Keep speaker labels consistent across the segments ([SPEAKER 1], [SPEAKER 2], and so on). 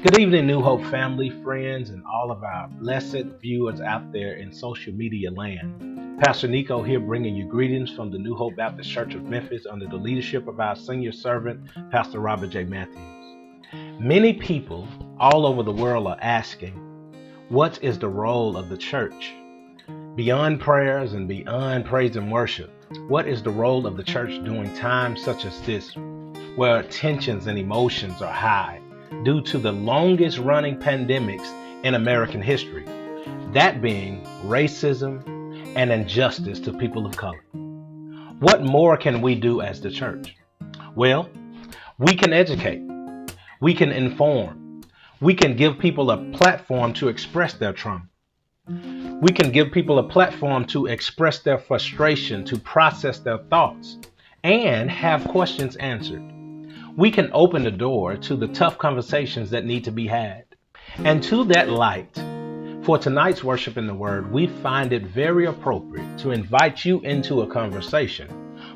[SPEAKER 1] Good evening, New Hope family, friends, and all of our blessed viewers out there in social media land. Pastor Nico here bringing you greetings from the New Hope Baptist Church of Memphis under the leadership of our senior servant, Pastor Robert J. Matthews. Many people all over the world are asking, what is the role of the church? Beyond prayers and beyond praise and worship, what is the role of the church during times such as this, where tensions and emotions are high due to the longest running pandemics in American history, that being racism and injustice to people of color? What more can we do as the church? Well, we can educate, we can inform, we can give people a platform to express their trauma. We can give people a platform to express their frustration, to process their thoughts, and have questions answered. We can open the door to the tough conversations that need to be had. And to that light, for tonight's worship in the Word, we find it very appropriate to invite you into a conversation,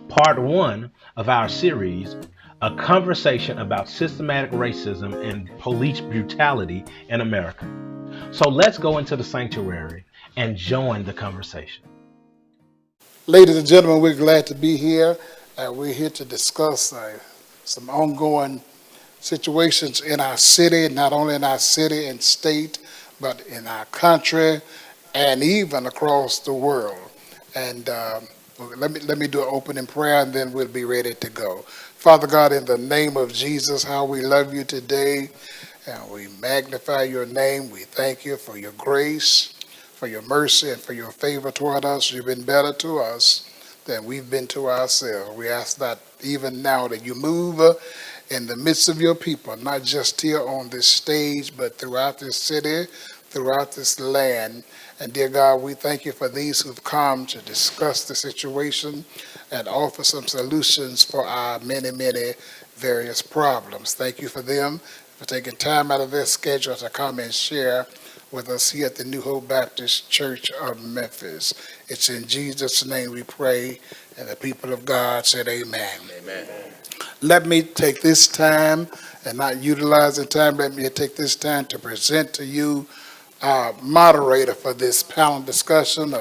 [SPEAKER 1] part one of our series, a conversation about systematic racism and police brutality in America. So let's go into the sanctuary and join the conversation.
[SPEAKER 2] Ladies and gentlemen, we're glad to be here. We're here to discuss some ongoing situations in our city, not only in our city and state, but in our country and even across the world. And let me do an opening prayer, and then we'll be ready to go. Father God, in the name of Jesus, how we love you today, and we magnify your name. We thank you for your grace, for your mercy, and for your favor toward us. You've been better to us than we've been to ourselves. We ask that even now that you move in the midst of your people, not just here on this stage, but throughout this city, throughout this land. And dear God, we thank you for these who've come to discuss the situation and offer some solutions for our many, many various problems. Thank you for them for taking time out of their schedule to come and share with us here at the New Hope Baptist Church of Memphis. It's in Jesus' name we pray, and the people of God said amen.
[SPEAKER 3] Amen.
[SPEAKER 2] Let me take this time, and not utilizing time, let me take this time to present to you our moderator for this panel discussion,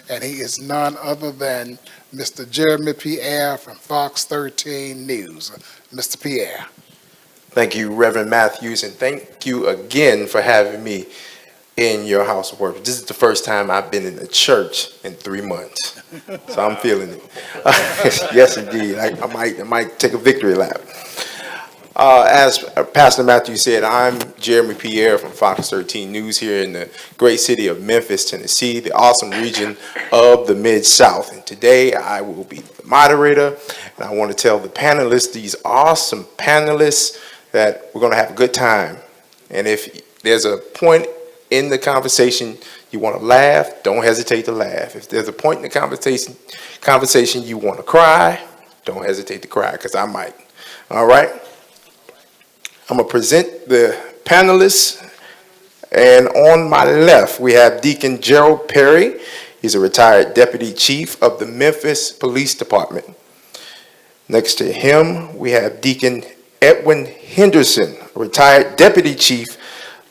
[SPEAKER 2] and he is none other than Mr. Jeremy Pierre from Fox 13 News. Mr. Pierre.
[SPEAKER 3] Thank you, Reverend Matthews, and thank you again for having me in your house of worship. This is the first time I've been in a church in 3 months, so I'm feeling it. Yes, indeed. I might take a victory lap. As Pastor Matthews said, I'm Jeremy Pierre from Fox 13 News here in the great city of Memphis, Tennessee, the awesome region of the Mid-South. And today I will be the moderator, and I want to tell the panelists, these awesome panelists, that we're going to have a good time. And if there's a point in the conversation you want to laugh, don't hesitate to laugh. If there's a point in the conversation you want to cry, don't hesitate to cry, because I might. All right? I'm going to present the panelists. And on my left, we have Deacon Gerald Perry. He's a retired deputy chief of the Memphis Police Department. Next to him, we have Deacon Edwin Henderson, retired deputy chief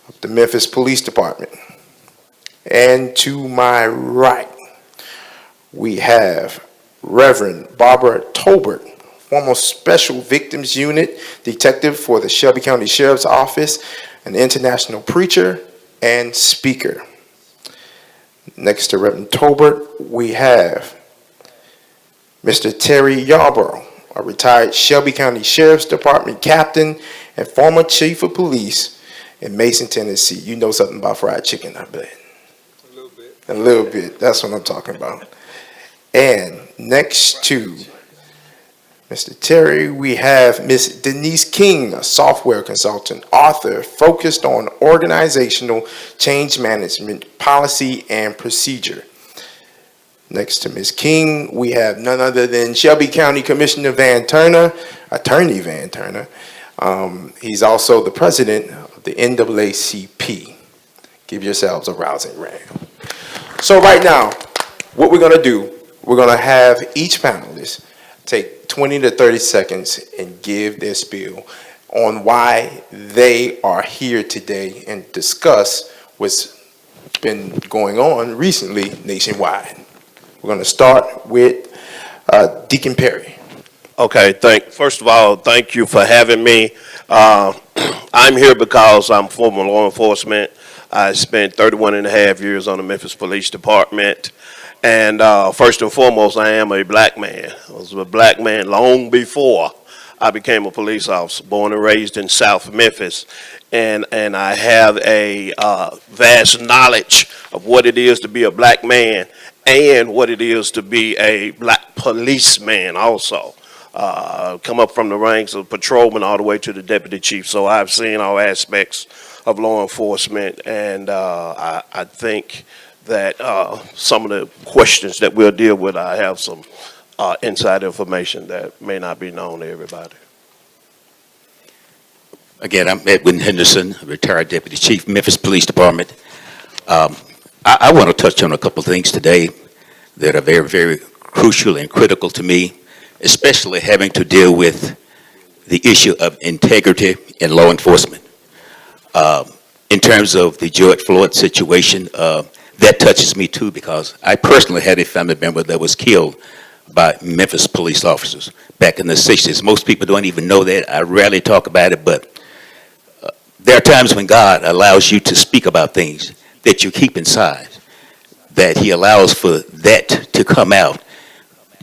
[SPEAKER 3] of the Memphis Police Department. And to my right, we have Reverend Barbara Tolbert, former Special Victims Unit detective for the Shelby County Sheriff's Office, an international preacher and speaker. Next to Reverend Tolbert, we have Mr. Terry Yarborough, a retired Shelby County Sheriff's Department captain and former chief of police in Mason, Tennessee. You know something about fried chicken, I bet.
[SPEAKER 2] A little bit.
[SPEAKER 3] A little bit. That's what I'm talking about. And next to Mr. Terry, we have Ms. Denise King, a software consultant, author focused on organizational change management, policy, and procedure. Next to Ms. King, we have none other than Shelby County Commissioner Van Turner, Attorney Van Turner. He's also the president of the NAACP. Give yourselves a rousing round. So right now, what we're going to do, we're going to have each panelist take 20 to 30 seconds and give their spiel on why they are here today and discuss what's been going on recently nationwide. We're going to start with Deacon Perry.
[SPEAKER 4] Okay, first of all, thank you for having me. I'm here because I'm former law enforcement. I spent 31 and a half years on the Memphis Police Department. And first and foremost, I am a black man. I was a black man long before I became a police officer, born and raised in South Memphis. And I have a vast knowledge of what it is to be a black man and what it is to be a black policeman also. Come up from the ranks of patrolman all the way to the deputy chief. So I've seen all aspects of law enforcement, and I think that some of the questions that we'll deal with, I have some inside information that may not be known to everybody.
[SPEAKER 5] Again, I'm Edwin Henderson, retired Deputy Chief, Memphis Police Department. I want to touch on a couple of things today that are very, very crucial and critical to me, especially having to deal with the issue of integrity in law enforcement. In terms of the George Floyd situation, that touches me too, because I personally had a family member that was killed by Memphis police officers back in the 60s. Most people don't even know that. I rarely talk about it, but there are times when God allows you to speak about things that you keep inside, that he allows for that to come out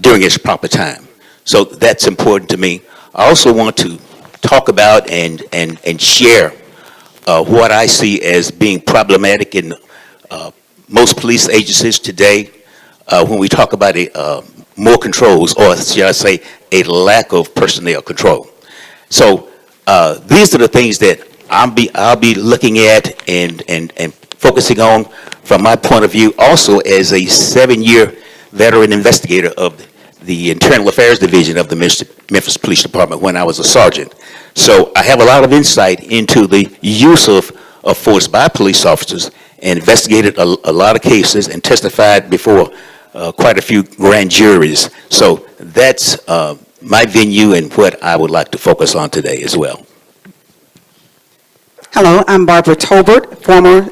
[SPEAKER 5] during its proper time. So that's important to me. I also want to talk about and share what I see as being problematic in most police agencies today when we talk about more controls, or shall I say, a lack of personnel control. So these are the things that I'll be looking at and focusing on from my point of view, also as a 7-year veteran investigator of the Internal Affairs Division of the Memphis Police Department when I was a sergeant. So I have a lot of insight into the use of force by police officers, and investigated a lot of cases and testified before quite a few grand juries. So that's my venue and what I would like to focus on today as well.
[SPEAKER 6] Hello, I'm Barbara Tolbert, former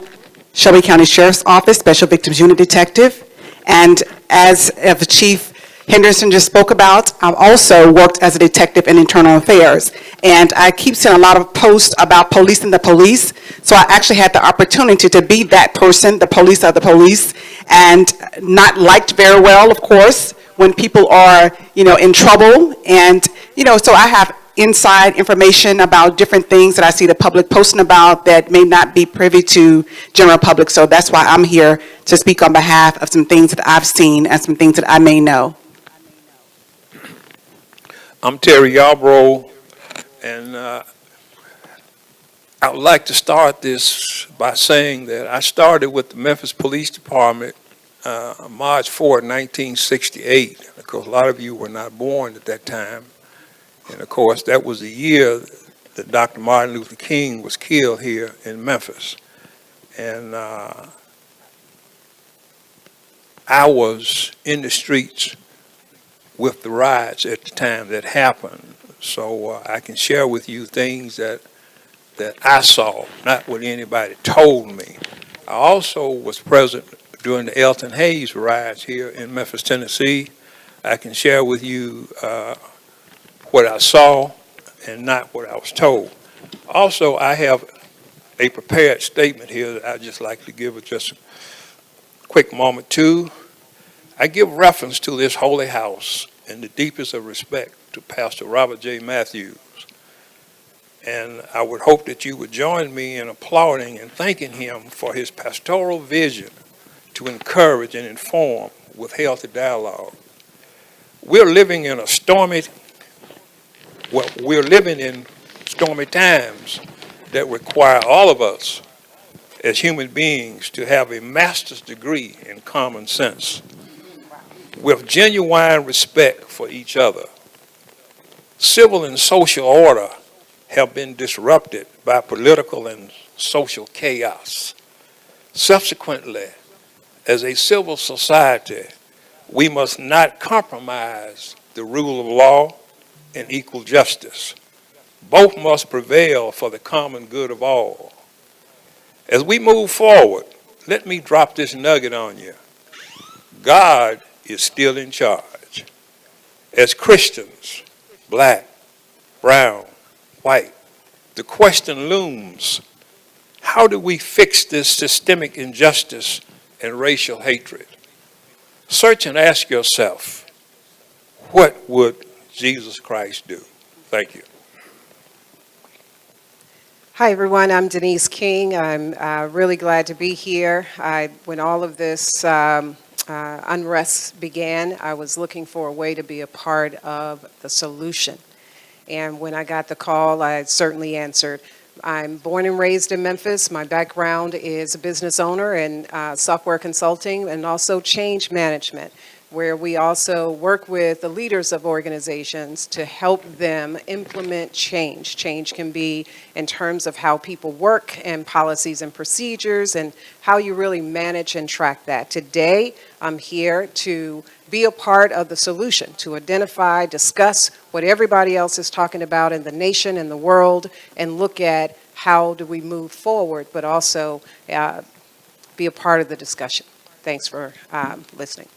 [SPEAKER 6] Shelby County Sheriff's Office Special Victims Unit Detective. And as Chief Henderson just spoke about, I've also worked as a detective in internal affairs. And I keep seeing a lot of posts about policing the police. So I actually had the opportunity to be that person, the police of the police, and not liked very well, of course, when people are, in trouble. And, so I have inside information about different things that I see the public posting about that may not be privy to general public. So that's why I'm here to speak on behalf of some things that I've seen and some things that I may know.
[SPEAKER 7] I'm Terry Yarbrough, and I would like to start this by saying that I started with the Memphis Police Department March 4, 1968. Of course, a lot of you were not born at that time. And of course, that was the year that Dr. Martin Luther King was killed here in Memphis. And I was in the streets with the riots at the time that happened. So I can share with you things that I saw, not what anybody told me. I also was present during the Elton Hayes riots here in Memphis, Tennessee. I can share with you what I saw and not what I was told. Also, I have a prepared statement here that I'd just like to give just a quick moment to. I give reference to this holy house in the deepest of respect to Pastor Robert J. Matthews. And I would hope that you would join me in applauding and thanking him for his pastoral vision to encourage and inform with healthy dialogue. We're living in stormy times that require all of us as human beings to have a master's degree in common sense with genuine respect for each other. Civil and social order have been disrupted by political and social chaos. Subsequently, as a civil society, we must not compromise the rule of law and equal justice, Both must prevail for the common good of all. As we move forward, let me drop this nugget on you. God is still in charge. As Christians, black, brown, white, the question looms, how do we fix this systemic injustice and racial hatred? Search and ask yourself, what would Jesus Christ do? Thank you.
[SPEAKER 8] Hi, everyone. I'm Denise King. I'm really glad to be here. When all of this unrest began, I was looking for a way to be a part of the solution. And when I got the call, I certainly answered. I'm born and raised in Memphis. My background is a business owner in software consulting and also change management, where we also work with the leaders of organizations to help them implement change. Change can be in terms of how people work and policies and procedures and how you really manage and track that. Today, I'm here to be a part of the solution, to identify, discuss what everybody else is talking about in the nation and the world, and look at how do we move forward, but also be a part of the discussion. Thanks for listening.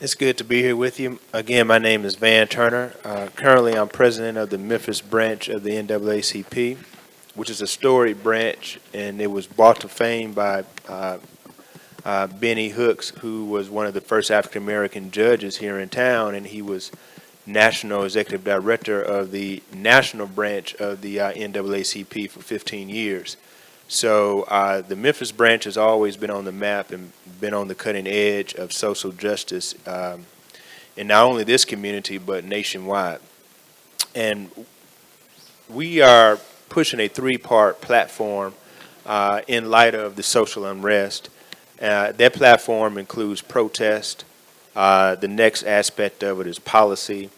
[SPEAKER 9] It's good to be here with you. Again, my name is Van Turner. Currently, I'm president of the Memphis branch of the NAACP, which is a storied branch, and it was brought to fame by Benny Hooks, who was one of the first African-American judges here in town, and he was national executive director of the national branch of the NAACP for 15 years. So the Memphis branch has always been on the map and been on the cutting edge of social justice in not only this community but nationwide. And we are pushing a three-part platform in light of the social unrest. That platform includes protest. The next aspect of it is policy.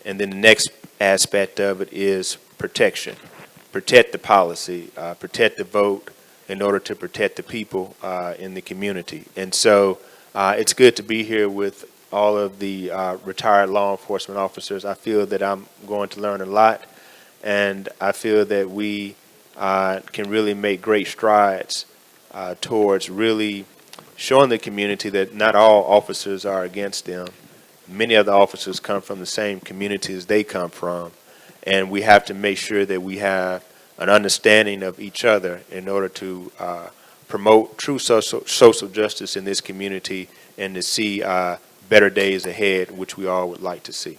[SPEAKER 9] And then the next aspect of it is protection. Protect the policy, protect the vote in order to protect the people in the community. And so it's good to be here with all of the retired law enforcement officers. I feel that I'm going to learn a lot, and I feel that we can really make great strides towards really showing the community that not all officers are against them. Many of the officers come from the same communities they come from. And we have to make sure that we have an understanding of each other in order to promote true social justice in this community and to see better days ahead, which we all would like to see.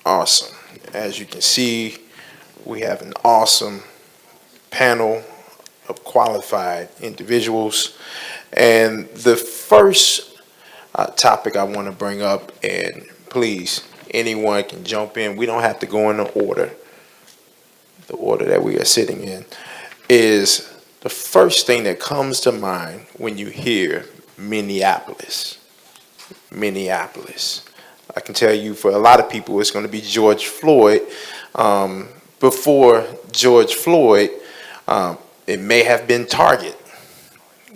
[SPEAKER 3] Awesome. As you can see, we have an awesome panel of qualified individuals. And the first topic I want to bring up, and please, anyone can jump in. We don't have to go in the order that we are sitting in, is the first thing that comes to mind when you hear Minneapolis. Minneapolis. I can tell you for a lot of people, it's going to be George Floyd. Before George Floyd, it may have been Target,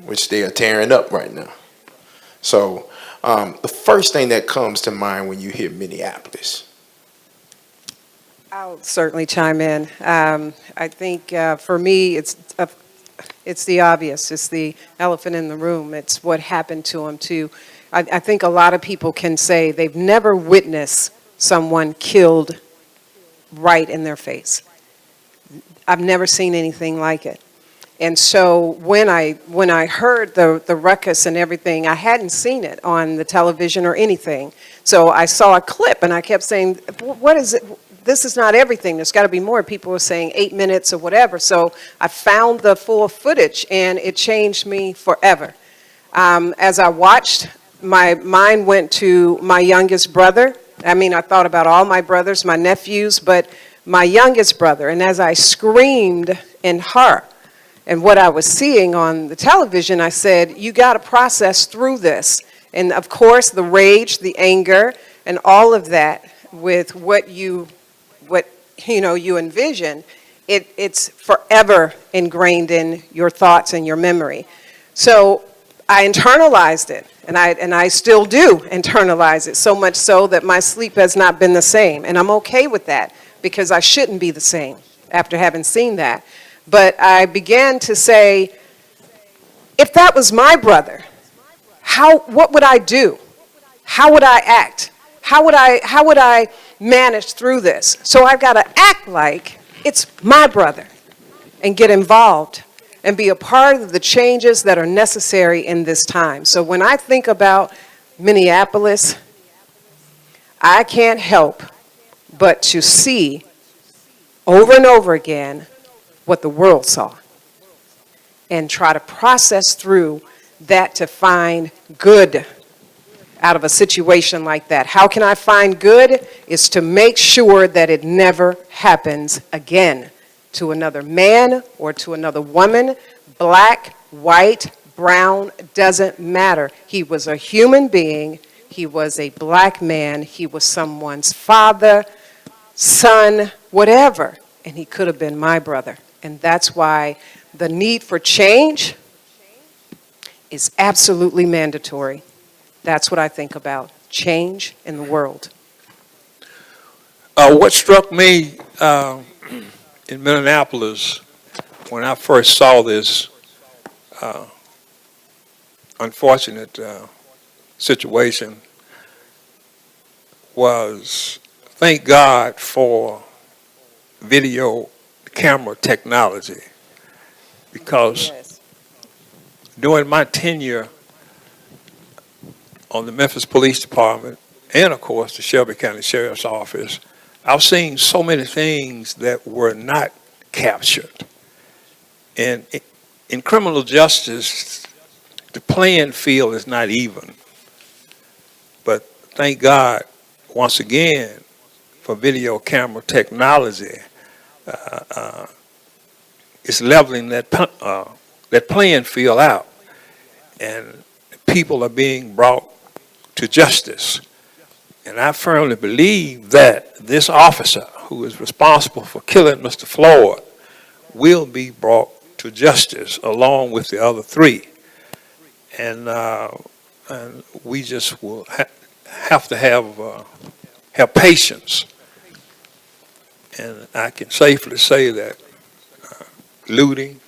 [SPEAKER 3] which they are tearing up right now. So the first thing that comes to mind when you hear Minneapolis.
[SPEAKER 8] I'll certainly chime in. I think for me, it's the obvious. It's the elephant in the room. It's what happened to him too. I think a lot of people can say they've never witnessed someone killed right in their face. I've never seen anything like it. And so when I heard the ruckus and everything, I hadn't seen it on the television or anything. So I saw a clip and I kept saying, what is it? This is not everything. There's got to be more. People were saying 8 minutes or whatever. So I found the full footage and it changed me forever. As I watched, my mind went to my youngest brother. I mean, I thought about all my brothers, my nephews, but my youngest brother. And as I screamed in horror, and what I was seeing on the television, I said, you got to process through this. And of course, the rage, the anger, and all of that with what you envision, it's forever ingrained in your thoughts and your memory. So I internalized it. And I still do internalize it, so much so that my sleep has not been the same. And I'm okay with that, because I shouldn't be the same after having seen that. But I began to say, if that was my brother, what would I do? How would I act? How would I manage through this? So I've got to act like it's my brother and get involved and be a part of the changes that are necessary in this time. So when I think about Minneapolis, I can't help but to see over and over again what the world saw and try to process through that to find good out of a situation like that. How can I find good? Is to make sure that it never happens again to another man or to another woman, black, white, brown, doesn't matter. He was a human being. He was a black man. He was someone's father, son, whatever. And he could have been my brother. And that's why the need for change is absolutely mandatory. That's what I think about, change in the world.
[SPEAKER 7] What struck me in Minneapolis when I first saw this unfortunate situation was, thank God for video camera technology, because during my tenure on the Memphis Police Department, and of course the Shelby County Sheriff's Office, I've seen so many things that were not captured. And in criminal justice, the playing field is not even. But thank God, once again, for video camera technology. It's leveling that playing field out, and people are being brought to justice. And I firmly believe that this officer who is responsible for killing Mr. Floyd will be brought to justice along with the other three. And we just will have to have patience. And I can safely say that looting,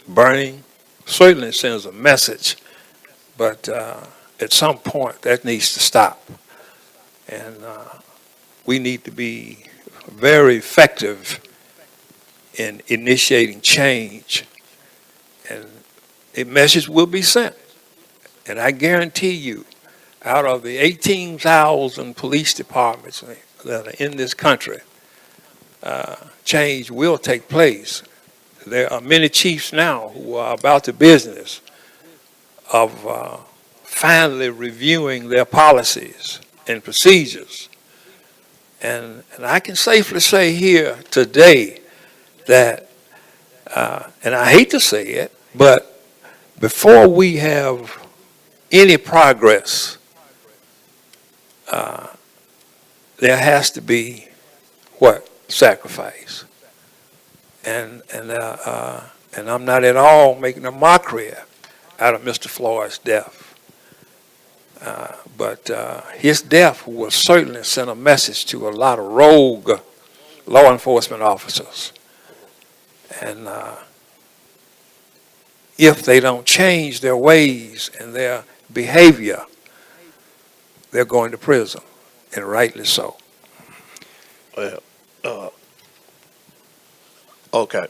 [SPEAKER 7] burning, certainly sends a message, but at some point that needs to stop. And we need to be very effective in initiating change, and a message will be sent. And I guarantee you, out of the 18,000 police departments that are in this country, change will take place. There are many chiefs now who are about the business of finally reviewing their policies and procedures. And I can safely say here today that, and I hate to say it, but before we have any progress, there has to be what? Sacrifice. And I'm not at all making a mockery out of Mr. Floyd's death. But his death will certainly send a message to a lot of rogue law enforcement officers. And if they don't change their ways and their behavior, they're going to prison, and rightly so.
[SPEAKER 4] Well, okay.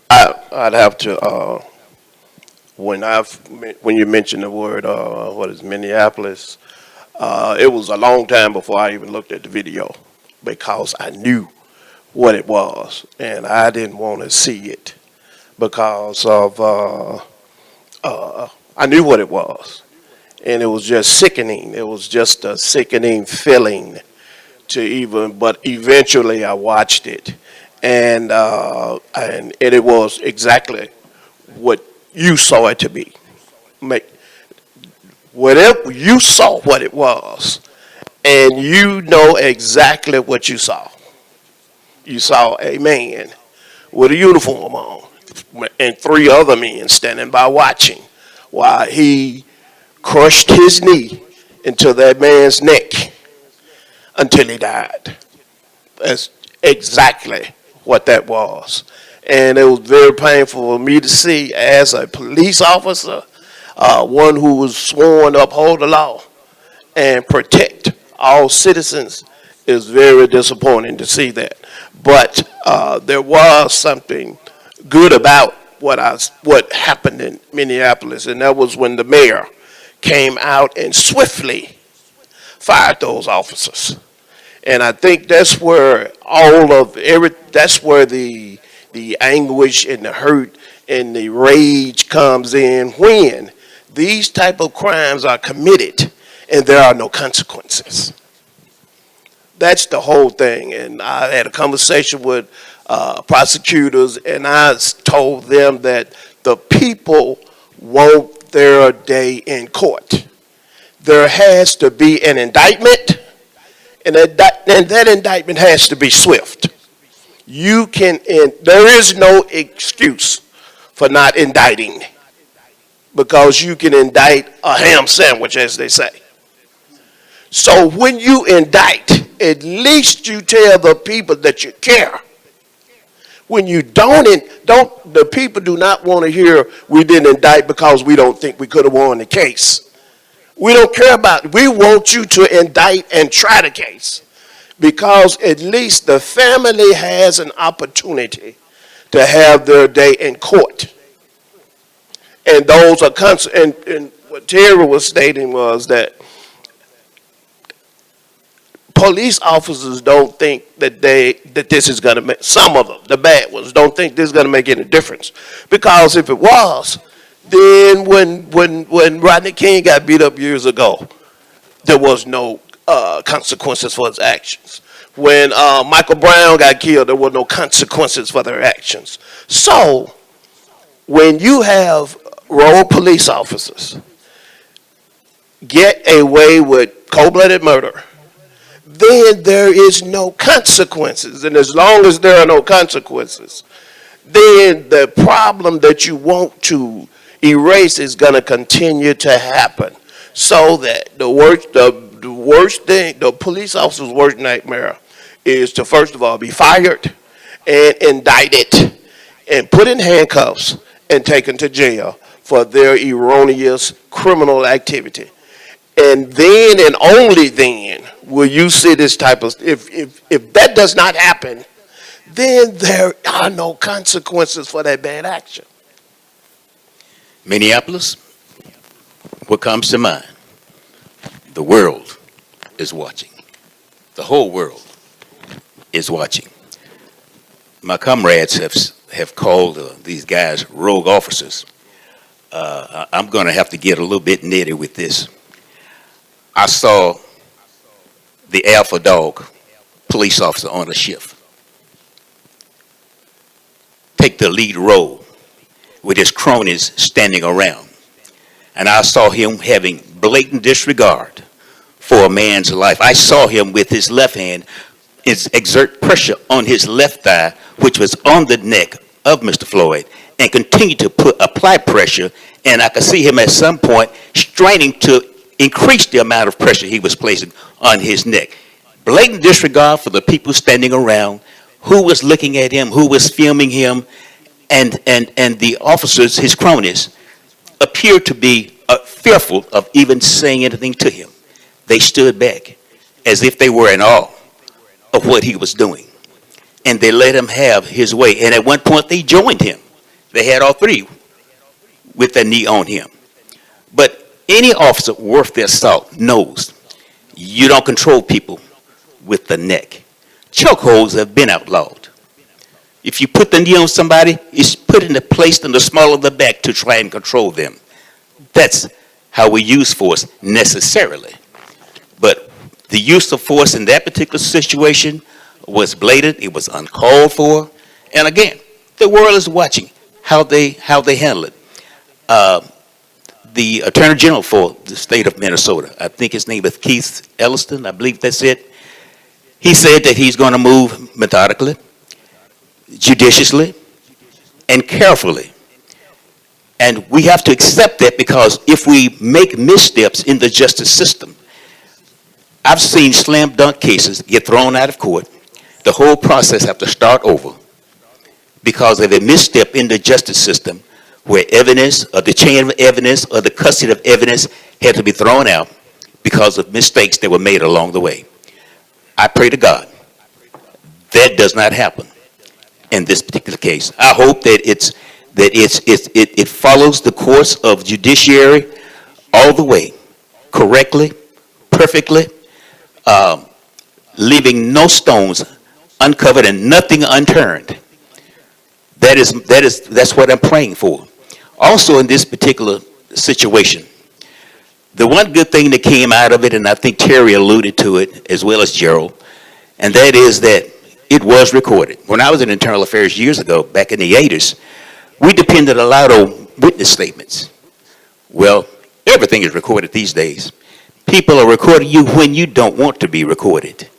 [SPEAKER 4] I'd have to, when you mentioned the word, Minneapolis, it was a long time before I even looked at the video, because I knew what it was, and I didn't want to see it because of, I knew what it was, and it was just sickening. It was just a sickening feeling but eventually I watched it, and it was exactly what you saw it to be. Whatever you saw, what it was, and you know exactly what you saw. You saw a man with a uniform on and three other men standing by watching while he crushed his knee into that man's neck until he died. That's exactly what that was. And it was very painful for me to see as a police officer, one who was sworn to uphold the law and protect all citizens. Is very disappointing to see that. But there was something good about what happened in Minneapolis, and that was when the mayor came out and swiftly fired those officers. And I think that's where that's where the anguish and the hurt and the rage comes in, when these type of crimes are committed and there are no consequences. That's the whole thing. And I had a conversation with prosecutors, and I told them that the people want their day in court. There has to be an indictment, and that indictment has to be swift. There is no excuse for not indicting, because you can indict a ham sandwich, as they say. So when you indict, at least you tell the people that you care. When you the people do not want to hear we didn't indict because we don't think we could have won the case. We don't care about it. We want you to indict and try the case, because at least the family has an opportunity to have their day in court. And those are and what Terry was stating was that police officers don't think that this is going to make, some of them, the bad ones, don't think this is going to make any difference. Because if it was, then when Rodney King got beat up years ago, there was no consequences for his actions. When Michael Brown got killed, there were no consequences for their actions. So when you have rogue police officers get away with cold-blooded murder, then there is no consequences. And as long as there are no consequences, then the problem that you want to erase is going to continue to happen. So that the worst thing, the police officer's worst nightmare is to, first of all, be fired and indicted and put in handcuffs and taken to jail for their erroneous criminal activity. And then and only then will you see this type of, if that does not happen, then there are no consequences for that bad action.
[SPEAKER 5] Minneapolis, what comes to mind? The world is watching. The whole world is watching. My comrades have called these guys rogue officers. I'm going to have to get a little bit nitty with this. I saw the alpha dog police officer on a shift take the lead role with his cronies standing around. And I saw him having blatant disregard for a man's life. I saw him with his left hand exert pressure on his left thigh, which was on the neck of Mr. Floyd, and continue to apply pressure. And I could see him at some point straining to increase the amount of pressure he was placing on his neck. Blatant disregard for the people standing around, who was looking at him, who was filming him, and the officers, his cronies, appeared to be fearful of even saying anything to him. They stood back as if they were in awe of what he was doing. And they let him have his way. And at one point they joined him. They had all three with their knee on him. But any officer worth their salt knows you don't control people with the neck. Chokeholds have been outlawed. If you put the knee on somebody, it's put in the place in the small of the back to try and control them. That's how we use force necessarily. But the use of force in that particular situation was blatant. It was uncalled for. And again, the world is watching how they handle it. The Attorney General for the state of Minnesota, I think his name is Keith Elliston, I believe that's it. He said that he's going to move methodically, judiciously, and carefully And we have to accept that, because if we make missteps in the justice system, I've seen slam dunk cases get thrown out of court. The whole process have to start over because of a misstep in the justice system, where evidence or the chain of evidence or the custody of evidence had to be thrown out because of mistakes that were made along the way. I pray to God that does not happen in this particular case. I hope that it follows the course of judiciary all the way, correctly, perfectly, leaving no stones uncovered and nothing unturned. That's what I'm praying for. Also, in this particular situation, the one good thing that came out of it, and I think Terry alluded to it as well as Gerald, and that is that it was recorded. When I was in internal affairs years ago, back in the 80s, we depended a lot on witness statements. Well, everything is recorded these days. People are recording you when you don't want to be recorded.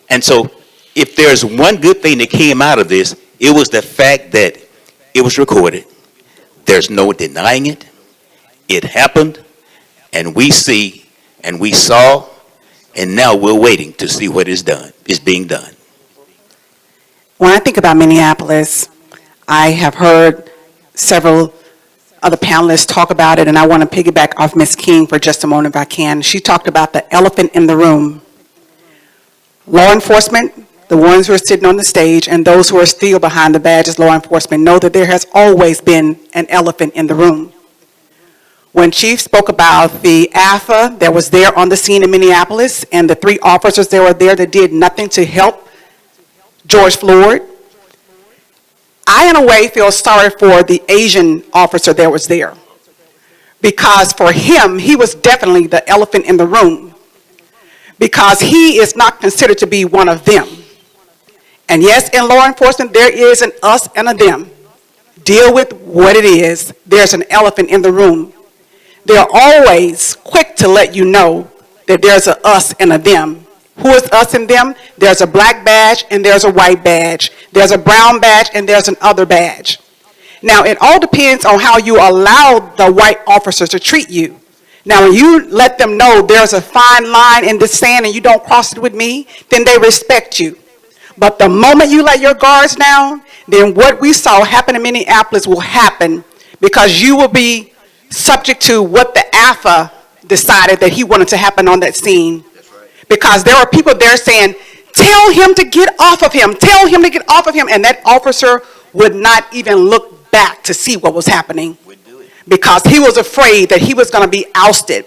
[SPEAKER 5] And so, if there's one good thing that came out of this, it was the fact that it was recorded. There's no denying it. It happened, and we see, and we saw, and now we're waiting to see what is being done.
[SPEAKER 6] When I think about Minneapolis, I have heard several other panelists talk about it, and I want to piggyback off Ms. King for just a moment if I can. She talked about the elephant in the room. Law enforcement, the ones who are sitting on the stage, and those who are still behind the badge as law enforcement, know that there has always been an elephant in the room. When Chief spoke about the AFA that was there on the scene in Minneapolis and the 3 officers that were there that did nothing to help George Floyd, I, in a way, feel sorry for the Asian officer that was there. Because for him, he was definitely the elephant in the room. Because he is not considered to be one of them. And yes, in law enforcement, there is an us and a them. Deal with what it is. There's an elephant in the room. They're always quick to let you know that there's a us and a them. Who is us and them? There's a black badge and there's a white badge. There's a brown badge and there's an other badge. Now, it all depends on how you allow the white officers to treat you. Now, when you let them know there's a fine line in the sand and you don't cross it with me, then they respect you. But the moment you let your guards down, then what we saw happen in Minneapolis will happen, because you will be subject to what the AFA decided that he wanted to happen on that scene. Because there are people there saying, tell him to get off of him, tell him to get off of him. And that officer would not even look back to see what was happening, because he was afraid that he was going to be ousted.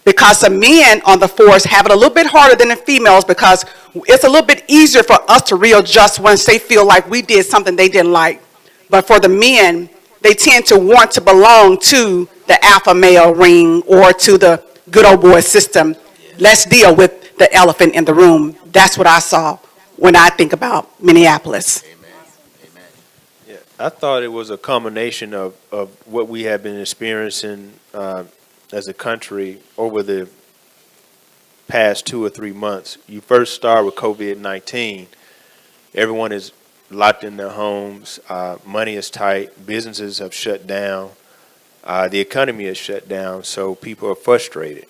[SPEAKER 6] Because the men on the force have it a little bit harder than the females, because it's a little bit easier for us to readjust once they feel like we did something they didn't like. But for the men, they tend to want to belong to the alpha male ring or to the good old boy system. Let's deal with the elephant in the room. That's what I saw when I think about Minneapolis.
[SPEAKER 9] Yeah, I thought it was a combination of what we have been experiencing as a country over the past 2 or 3 months. You first start with COVID-19. Everyone is locked in their homes. Money is tight. Businesses have shut down. The economy is shut down, so people are frustrated.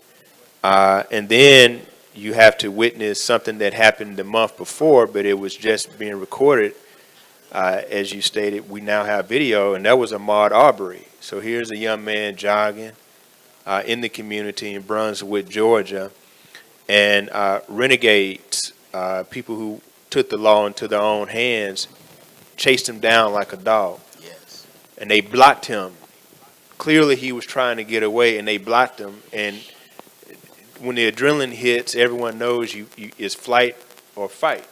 [SPEAKER 9] And then you have to witness something that happened the month before, but it was just being recorded. As you stated, we now have video, and that was Ahmaud Arbery. So here's a young man jogging in the community in Brunswick, Georgia, and renegades, people who took the law into their own hands, chased him down like a dog.
[SPEAKER 5] Yes.
[SPEAKER 9] And they blocked him. Clearly he was trying to get away, and they blocked him. And when the adrenaline hits, everyone knows it's flight or fight.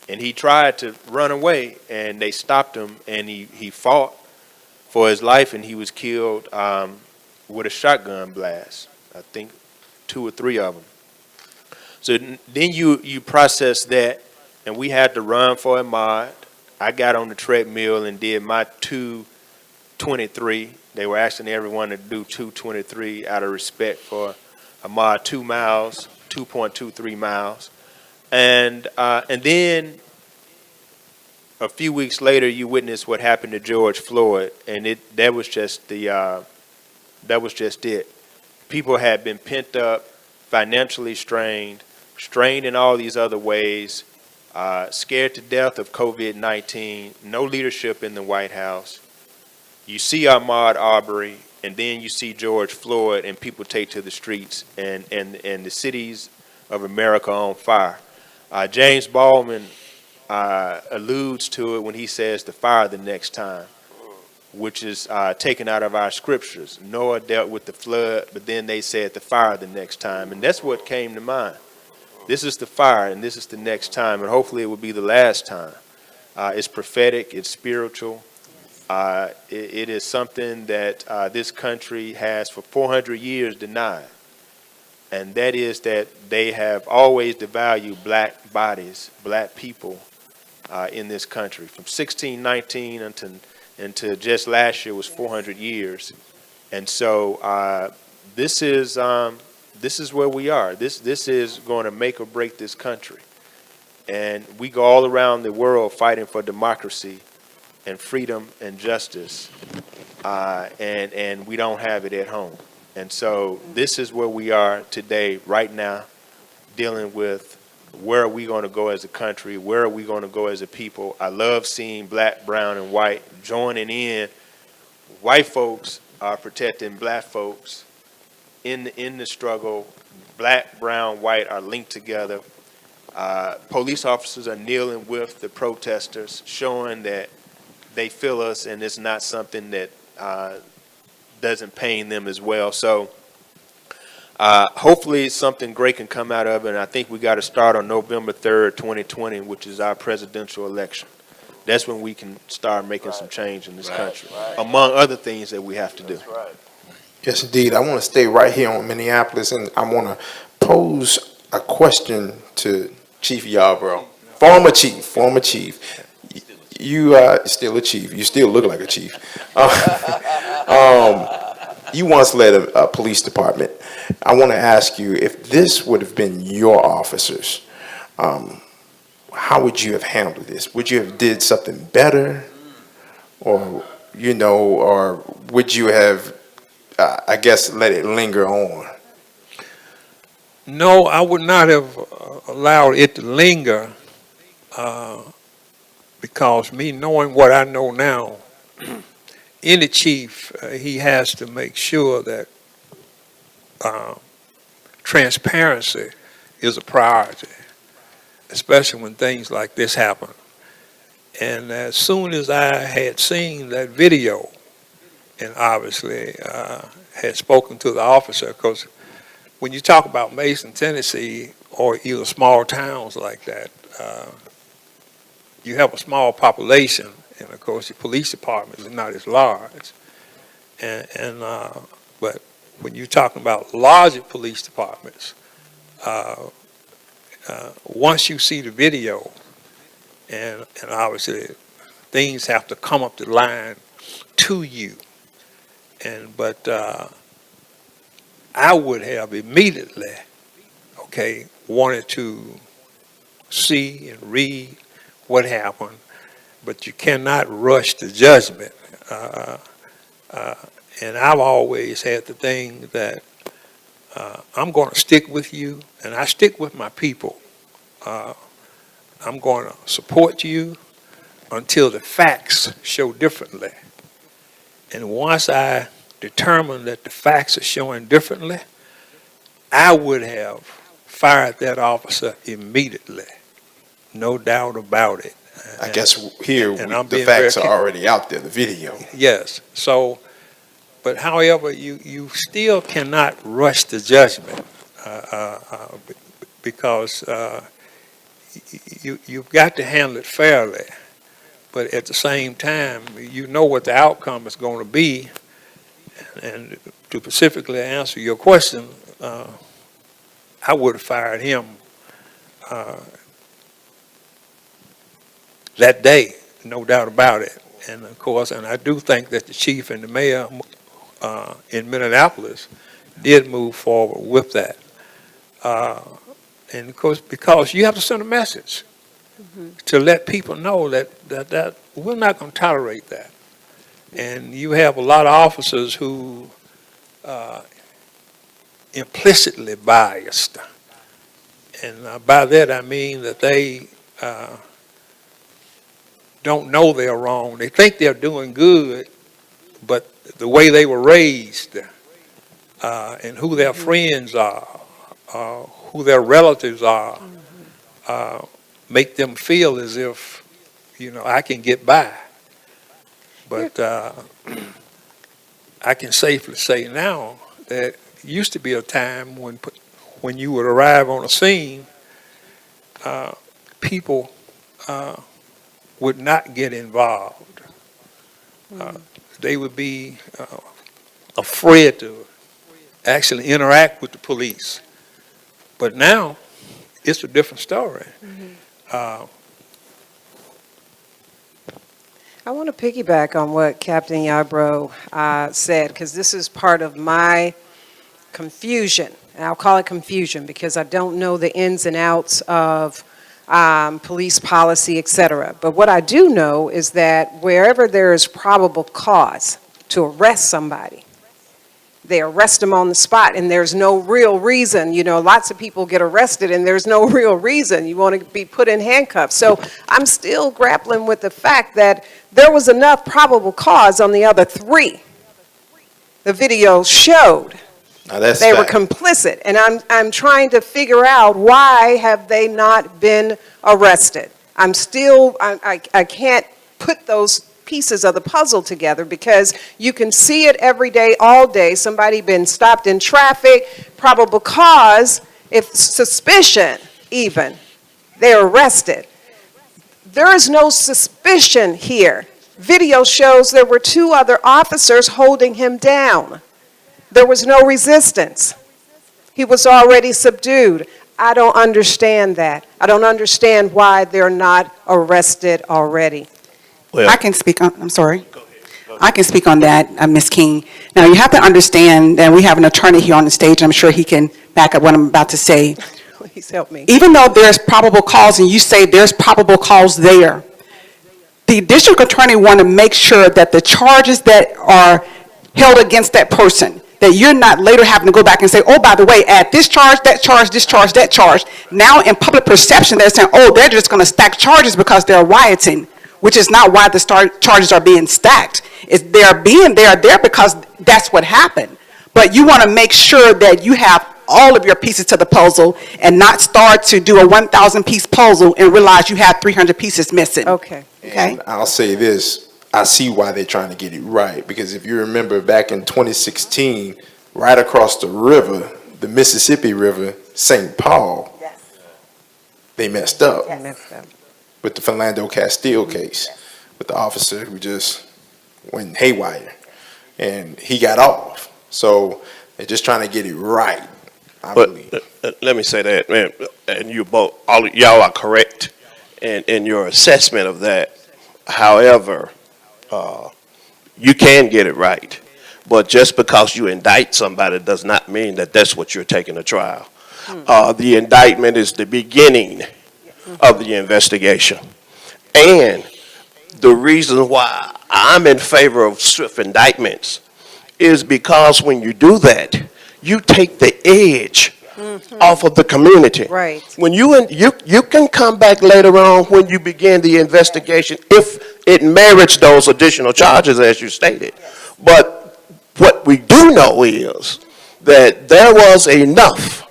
[SPEAKER 9] And he tried to run away, and they stopped him, and he fought for his life, and he was killed with a shotgun blast. I think 2 or 3 of them. So then you process that, and we had to run for Ahmaud. I got on the treadmill and did my 2:23. They were asking everyone to do 2:23 out of respect for Ahmaud, 2 miles, 2.23 miles. And then a few weeks later, you witnessed what happened to George Floyd, and that was just it. People had been pent up, financially strained in all these other ways, scared to death of COVID-19, no leadership in the White House. You see Ahmaud Arbery, and then you see George Floyd, and people take to the streets, and the cities of America on fire. James Baldwin alludes to it when he says the fire the next time, which is taken out of our scriptures. Noah dealt with the flood, but then they said the fire the next time, and that's what came to mind. This is the fire, and this is the next time, and hopefully it will be the last time. It's prophetic, it's spiritual. It is something that this country has for 400 years denied, and that is that they have always devalued black bodies, black people in this country. From 1619 until just last year was 400 years. And so this is where we are. This is going to make or break this country. And we go all around the world fighting for democracy and freedom and justice, and we don't have it at home. And so this is where we are today, right now, dealing with where are we going to go as a country, where are we going to go as a people. I love seeing black, brown, and white joining in. White folks are protecting black folks in the struggle. Black, brown, white are linked together. Police officers are kneeling with the protesters, showing that they feel us, and it's not something that doesn't pain them as well. So hopefully something great can come out of it, and I think we got to start on November 3rd, 2020, which is our presidential election. That's when we can start making some change in this country, among other things that we have to do.
[SPEAKER 3] Yes, indeed. I want to stay right here on Minneapolis, and I want to pose a question to Chief Yarbrough. Former chief. You are still a chief. You still look like a chief. You once led a police department. I want to ask you, if this would have been your officers, how would you have handled this? Would you have did something better, or would you have, I guess, let it linger on?
[SPEAKER 7] No, I would not have allowed it to linger, because me knowing what I know now, any chief, he has to make sure that transparency is a priority, especially when things like this happen. And as soon as I had seen that video, and obviously had spoken to the officer, because when you talk about Mason, Tennessee, or either small towns like that, you have a small population, and of course the police department is not as large. But when you're talking about larger police departments, once you see the video, and obviously things have to come up the line to you, but I would have immediately, wanted to see and read what happened, but you cannot rush to judgment. And I've always had the thing that I'm going to stick with you, and I stick with my people. I'm going to support you until the facts show differently. And once I determine that the facts are showing differently, I would have fired that officer immediately, no doubt about it.
[SPEAKER 3] I guess here the facts are already out there, the video.
[SPEAKER 7] Yes. So, but however, you still cannot rush to judgment, because you've got to handle it fairly. But at the same time, you know what the outcome is going to be. And to specifically answer your question, I would have fired him that day, no doubt about it. And of course, and I do think that the chief and the mayor in Minneapolis did move forward with that. And of course, because you have to send a message. to let people know that we're not going to tolerate that. And you have a lot of officers who implicitly biased. And by that I mean that they don't know they're wrong. They think they're doing good, but the way they were raised and who their friends are, who their relatives are, make them feel as if, I can get by. But I can safely say now that used to be a time when you would arrive on a scene, people would not get involved. They would be afraid to actually interact with the police. But now, it's a different story.
[SPEAKER 8] I want to piggyback on what Captain Yarbrough said, because this is part of my confusion. And I'll call it confusion because I don't know the ins and outs of police policy, et cetera. But what I do know is that wherever there is probable cause to arrest somebody, they arrest them on the spot, and there's no real reason. Lots of people get arrested, and there's no real reason. You want to be put in handcuffs. So I'm still grappling with the fact that there was enough probable cause on the other three. The video showed they were complicit, and I'm trying to figure out why have they not been arrested. I can't put those pieces of the puzzle together because you can see it every day, all day. Somebody been stopped in traffic, probable cause, if suspicion even, they're arrested. There is no suspicion here. Video shows there were 2 other officers holding him down. There was no resistance. He was already subdued. I don't understand that. I don't understand why they're not arrested already.
[SPEAKER 4] Well,
[SPEAKER 6] I can speak on, I'm sorry.
[SPEAKER 4] Go ahead.
[SPEAKER 6] I can speak on that, Ms. King. Now, you have to understand that we have an attorney here on the stage, and I'm sure he can back up what I'm about to say.
[SPEAKER 8] Please help me.
[SPEAKER 6] Even though there's probable cause, and you say there's probable cause there, the district attorney want to make sure that the charges that are held against that person, that you're not later having to go back and say, oh, by the way, add this charge, that charge, this charge, that charge. Now, in public perception, they're saying, oh, they're just going to stack charges because they're rioting, which is not why the charges are being stacked. They're there because that's what happened. But you want to make sure that you have all of your pieces to the puzzle and not start to do a 1,000-piece puzzle and realize you have 300 pieces missing.
[SPEAKER 8] Okay.
[SPEAKER 3] And I'll say this, I see why they're trying to get it right, because if you remember back in 2016, right across the river, the Mississippi River, St. Paul, they messed up with the Philando Castile case, with the officer who just went haywire, and he got off. So they're just trying to get it right, I believe.
[SPEAKER 4] Let me say that, man, and y'all are correct in your assessment of that. However, you can get it right, but just because you indict somebody does not mean that that's what you're taking to trial. The indictment is the beginning of the investigation. And the reason why I'm in favor of swift indictments is because when you do that, you take the edge off of the community.
[SPEAKER 8] Right.
[SPEAKER 4] When you can come back later on when you begin the investigation if it merits those additional charges as you stated. But what we do know is that there was enough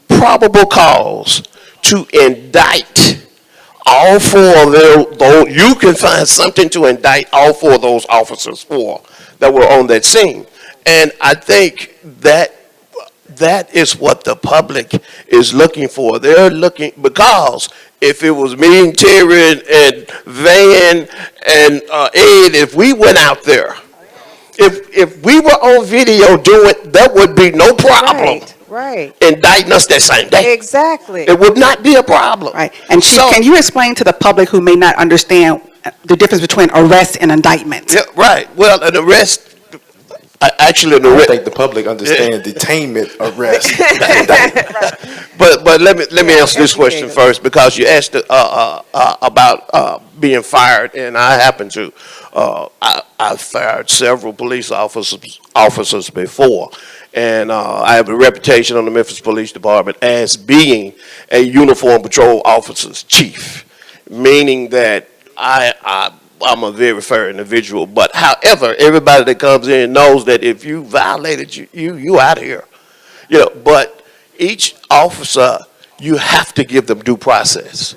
[SPEAKER 4] probable cause to indict all 4 of those. You can find something to indict all 4 of those officers for that were on that scene. And I think that is what the public is looking for. They're looking, because if it was me and Terry and Van and Ed, if we went out there, if we were on video doing it, that would be no problem.
[SPEAKER 8] Right.
[SPEAKER 4] Indicting us that same day.
[SPEAKER 8] Exactly.
[SPEAKER 4] It would not be a problem.
[SPEAKER 6] Right. And Chief, can you explain to the public who may not understand the difference between arrest and indictment?
[SPEAKER 4] Yeah, right. Well, an arrest, Actually,
[SPEAKER 3] I don't think the public understands detainment, arrest.
[SPEAKER 4] But let me answer this question first, because you asked about being fired, and I happen to. I've fired several police officers before, and I have a reputation on the Memphis Police Department as being a uniform patrol officer's chief, meaning that I'm a very fair individual. But however, everybody that comes in knows that if you violated, you out of here. You know, but each officer, you have to give them due process.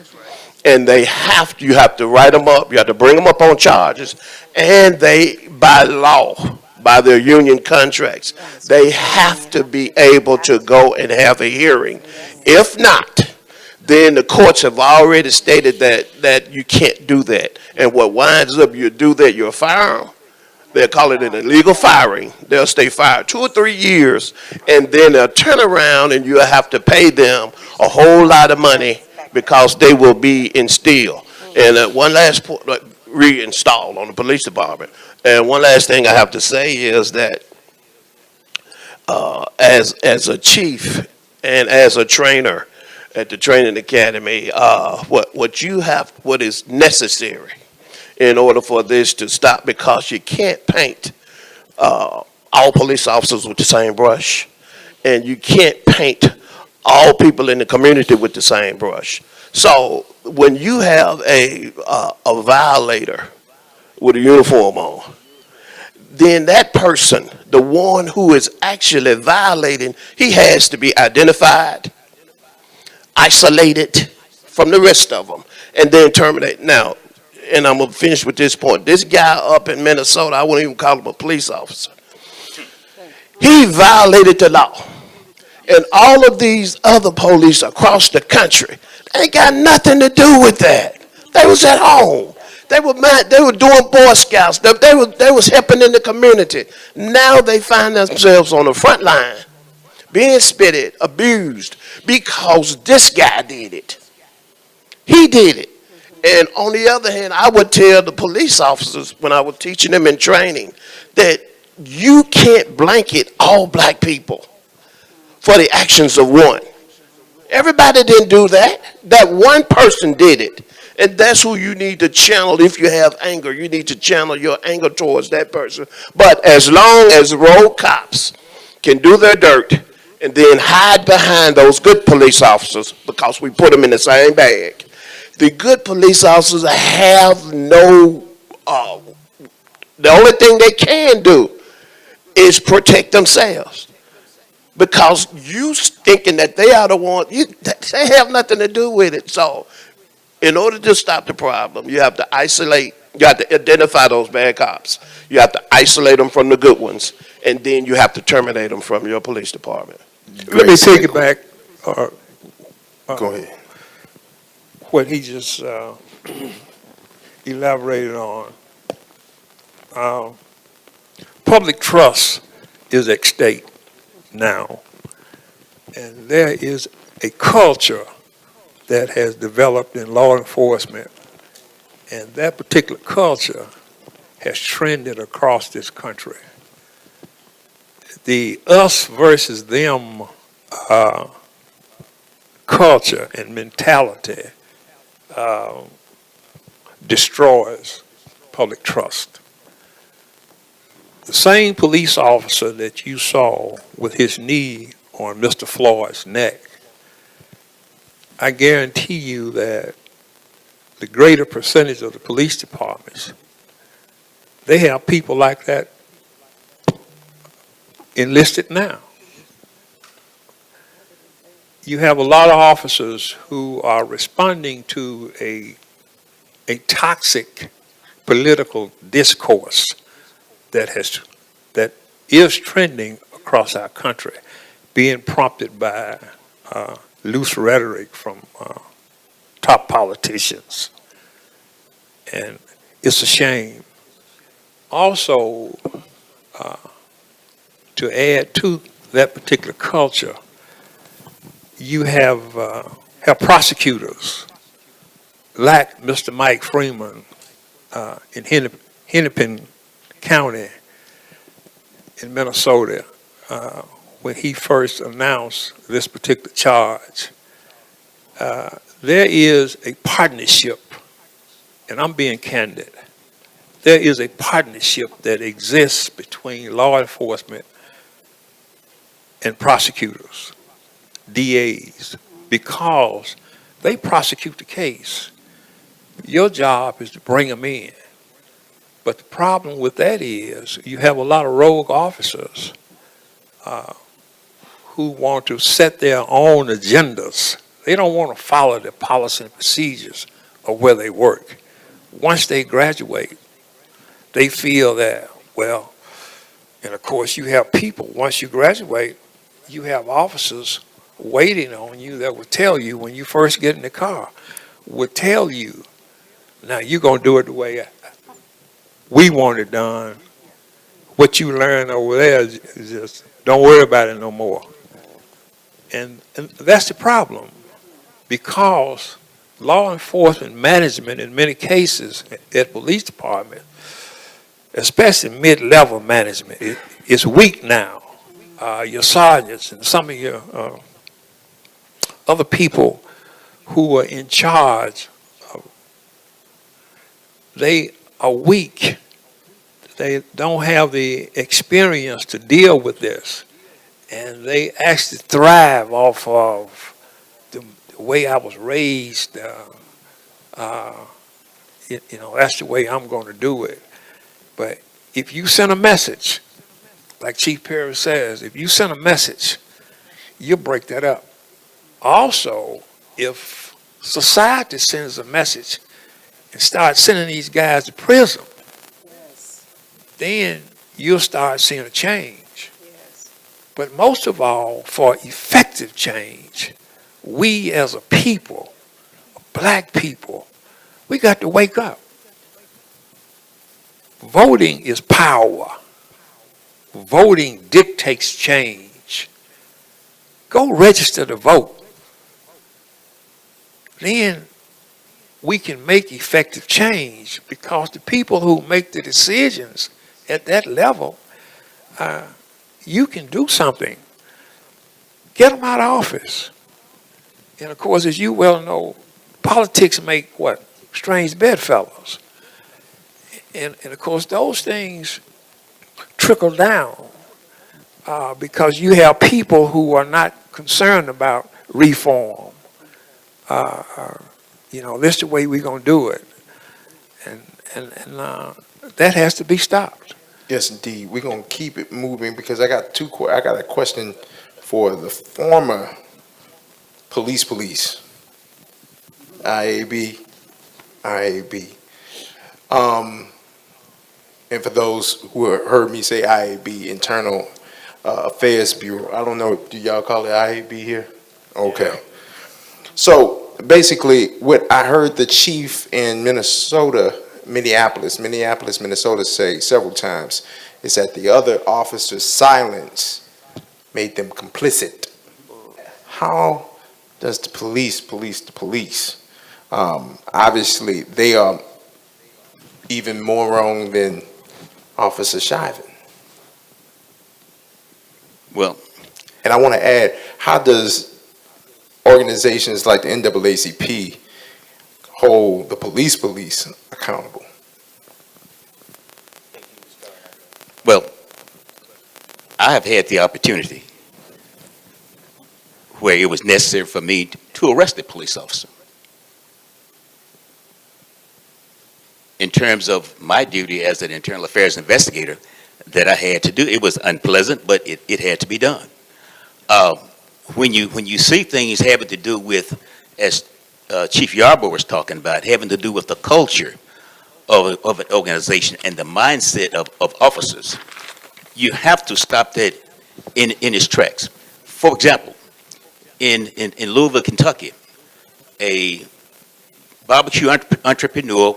[SPEAKER 4] And you have to write them up, you have to bring them up on charges, and they, by law, by their union contracts, they have to be able to go and have a hearing. If not, then the courts have already stated that you can't do that. And what winds up, you do that, you're fired. They'll call it an illegal firing. They'll stay fired 2 or 3 years, and then they'll turn around and you'll have to pay them a whole lot of money because they will be instilled. And one last point, reinstalled on the police department. And one last thing I have to say is that as a chief and as a trainer at the training academy, what is necessary in order for this to stop, because you can't paint all police officers with the same brush, and you can't paint all people in the community with the same brush. So when you have a violator with a uniform on, then that person, the one who is actually violating, he has to be identified, isolated from the rest of them, and then terminated. Now, and I'm going to finish with this point. This guy up in Minnesota, I wouldn't even call him a police officer. He violated the law. And all of these other police across the country, they ain't got nothing to do with that. They was at home. They were doing Boy Scouts. They was helping in the community. Now they find themselves on the front line, being spitted, abused, because this guy did it. He did it. And on the other hand, I would tell the police officers when I was teaching them in training that you can't blanket all black people for the actions of one. Everybody didn't do that. That one person did it. And that's who you need to channel. If you have anger, you need to channel your anger towards that person. But as long as road cops can do their dirt and then hide behind those good police officers, because we put them in the same bag, the good police officers have no, the only thing they can do is protect themselves. Because you thinking that they are the one, they have nothing to do with it. So in order to stop the problem, you have to isolate, you have to identify those bad cops. You have to isolate them from the good ones, and then you have to terminate them from your police department.
[SPEAKER 7] Let me take it back.
[SPEAKER 3] Go ahead.
[SPEAKER 7] What he just elaborated on. Public trust is at stake now, and there is a culture that has developed in law enforcement, and that particular culture has trended across this country. The us versus them culture and mentality destroys public trust. The same police officer that you saw with his knee on Mr. Floyd's neck, I guarantee you that the greater percentage of the police departments, they have people like that enlisted now. You have a lot of officers who are responding to a toxic political discourse that is trending across our country, being prompted by loose rhetoric from top politicians. And it's a shame. Also, to add to that particular culture, you have prosecutors like Mr. Mike Freeman in Hennepin County, in Minnesota, when he first announced this particular charge, there is a partnership, and I'm being candid. There is a partnership that exists between law enforcement and prosecutors, DAs, because they prosecute the case. Your job is to bring them in. But the problem with that is you have a lot of rogue officers who want to set their own agendas. They don't want to follow the policy and procedures of where they work. Once they graduate, they feel that, well, and of course you have people, once you graduate, you have officers waiting on you that will tell you when you first get in the car, will tell you, now you're going to do it the way we want it done. What you learn over there is just, don't worry about it no more. And that's the problem, because law enforcement management in many cases at police department, especially mid-level management, is weak now. Your sergeants and some of your other people who are in charge, they are weak. They don't have the experience to deal with this. And they actually thrive off of the way I was raised. That's the way I'm going to do it. But if you send a message, like Chief Perry says, if you send a message, you'll break that up. Also, if society sends a message and starts sending these guys to prison, then you'll start seeing a change. But most of all, for effective change, we as a people, black people, we got to wake up. Voting is power. Voting dictates change. Go register to vote. Then we can make effective change, because the people who make the decisions at that level, you can do something. Get them out of office. And of course, as you well know, politics make what? Strange bedfellows. And of course, those things trickle down because you have people who are not concerned about reform. This is the way we're going to do it. And that has to be stopped.
[SPEAKER 3] Yes, indeed. We're going to keep it moving, because I got a question for the former police, IAB. And for those who heard me say IAB, Internal Affairs Bureau, I don't know, do y'all call it IAB here? Okay. So basically, what I heard the chief in Minneapolis, Minnesota say several times is that the other officers' silence made them complicit. How does the police the police? Obviously, they are even more wrong than Officer Shiven.
[SPEAKER 5] Well,
[SPEAKER 3] and I want to add, how does organizations like the NAACP hold the police accountable?
[SPEAKER 5] Well, I have had the opportunity where it was necessary for me to arrest a police officer. In terms of my duty as an internal affairs investigator that I had to do, it was unpleasant, but it had to be done. When you see things having to do with, as Chief Yarborough was talking about, having to do with the culture of an organization and the mindset of officers, you have to stop that in its tracks. For example, in Louisville, Kentucky, a barbecue entrepreneur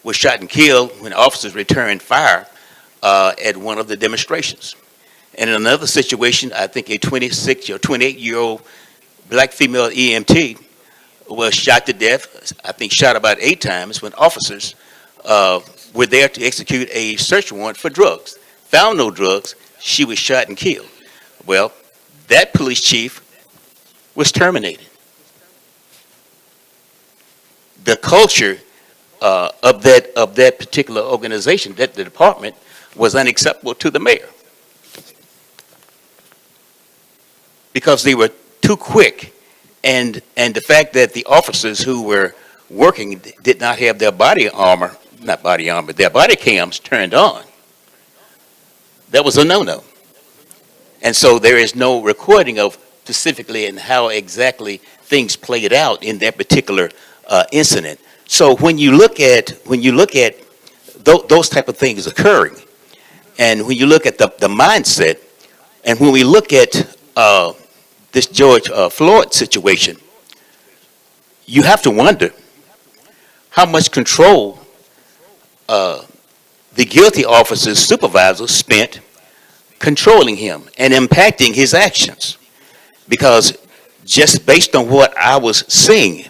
[SPEAKER 5] was shot and killed when officers returned fire at one of the demonstrations. And in another situation, I think a 26 or 28-year-old black female EMT was shot to death, I think shot about 8 times, when officers were there to execute a search warrant for drugs. Found no drugs, she was shot and killed. Well, that police chief was terminated. The culture of that particular organization, that the department, was unacceptable to the mayor because they were too quick, and the fact that the officers who were working did not have their their body cams turned on. That was a no-no. And so there is no recording of specifically and how exactly things played out in that particular incident. So when you look at those type of things occurring, and when you look at the mindset, and when we look at this George Floyd situation, you have to wonder how much control the guilty officer's supervisor spent controlling him and impacting his actions. Because just based on what I was seeing,